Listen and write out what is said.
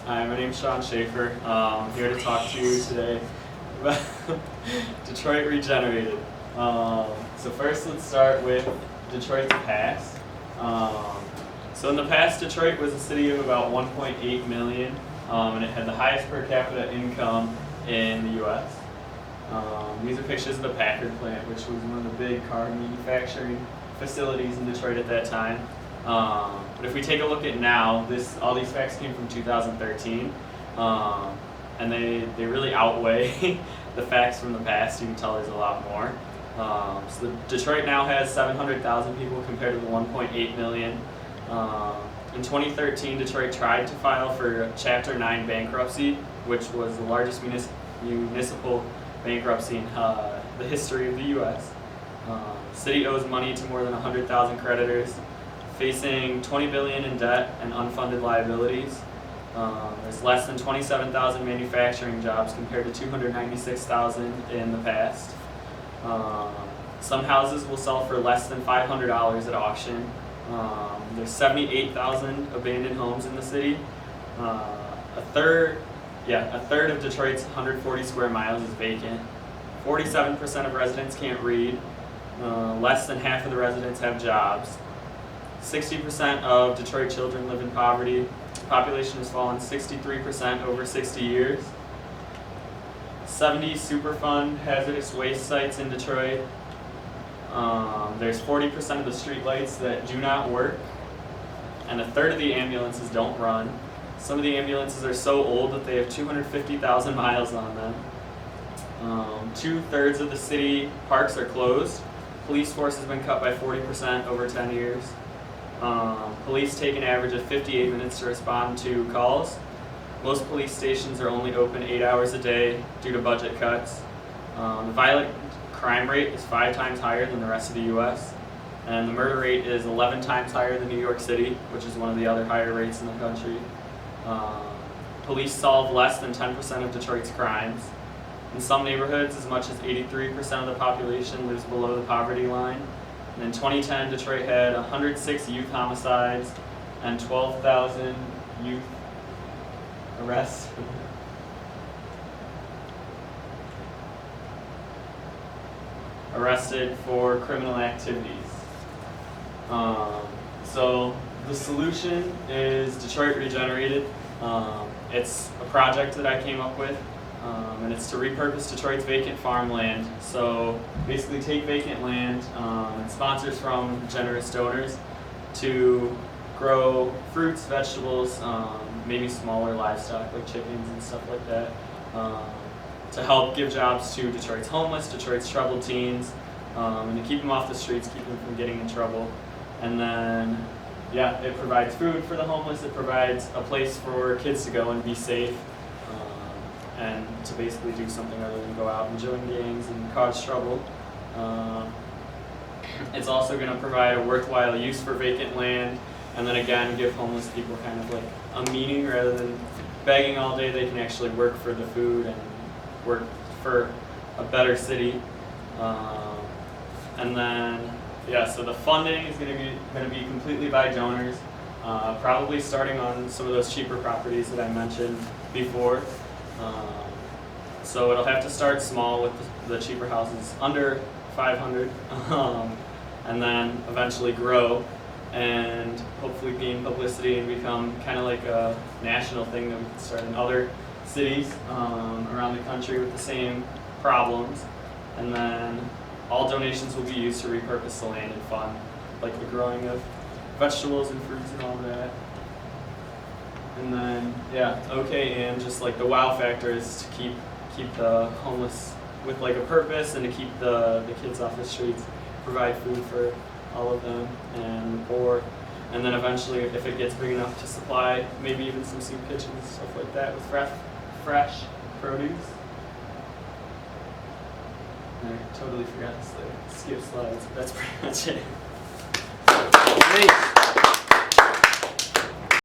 Hi, my name's Schaefer. I'm here to talk to you today about Detroit regenerated. So first let's start with Detroit's past. So in the past, Detroit was a city of about 1.8 million, and it had the highest per capita income in the U.S. These are pictures of the Packard plant, which was one of the big car manufacturing facilities in Detroit at that time. But if we take a look at now, all these facts came from 2013, and they really outweigh the facts from the past. You can tell there's a lot more. So Detroit now has 700,000 people compared to the 1.8 million. In 2013, Detroit tried to file for Chapter 9 bankruptcy, which was the largest municipal bankruptcy in the history of the U.S. The city owes money to more than 100,000 creditors, facing $20 billion in debt and unfunded liabilities. There's less than 27,000 manufacturing jobs compared to 296,000 in the past. Some houses will sell for less than $500 at auction. There's 78,000 abandoned homes in the city. A third of Detroit's 140 square miles is vacant. 47% of residents can't read. Less than half of the residents have jobs. 60% of Detroit children live in poverty. The population has fallen 63% over 60 years. 70 Superfund hazardous waste sites in Detroit. There's 40% of the street lights that do not work, and a third of the ambulances don't run. Some of the ambulances are so old that they have 250,000 miles on them. 2/3 of the city parks are closed. Police force has been cut by 40% over 10 years. Police take an average of 58 minutes to respond to calls. Most police stations are only open 8 hours a day due to budget cuts. The violent crime rate is 5 times higher than the rest of the U.S. And the murder rate is 11 times higher than New York City, which is one of the other higher rates in the country. Police solve less than 10% of Detroit's crimes. In some neighborhoods, as much as 83% of the population lives below the poverty line. And in 2010, Detroit had 106 youth homicides and 12,000 youth arrests. Arrested for criminal activities. So the solution is Detroit Regenerated. It's a project that I came up with, and it's to repurpose Detroit's vacant farmland. So basically take vacant land and sponsors from generous donors to grow fruits, vegetables, maybe smaller livestock like chickens and stuff like that, to help give jobs to Detroit's homeless, Detroit's troubled teens, and to keep them off the streets, keep them from getting in trouble. And then, it provides food for the homeless, it provides a place for kids to go and be safe, and to basically do something other than go out and join gangs and cause trouble. It's also going to provide a worthwhile use for vacant land, and then again give homeless people kind of like a meaning. Rather than begging all day, they can actually work for the food and work for a better city. And then, so the funding is going to be completely by donors, probably starting on some of those cheaper properties that I mentioned before. So it'll have to start small with the cheaper houses under 500, and then eventually grow and hopefully gain publicity and become kind of like a national thing that we can start in other cities around the country with the same problems. And then all donations will be used to repurpose the land and fund like the growing of vegetables and fruits and all that. And then and just like the wow factor is to keep the homeless with like a purpose and to keep the kids off the streets, provide food for all of them and the poor, and then eventually if it gets big enough to supply maybe even some soup kitchens, stuff like that with fresh produce. I totally forgot to skip slides, but that's pretty much it. Great.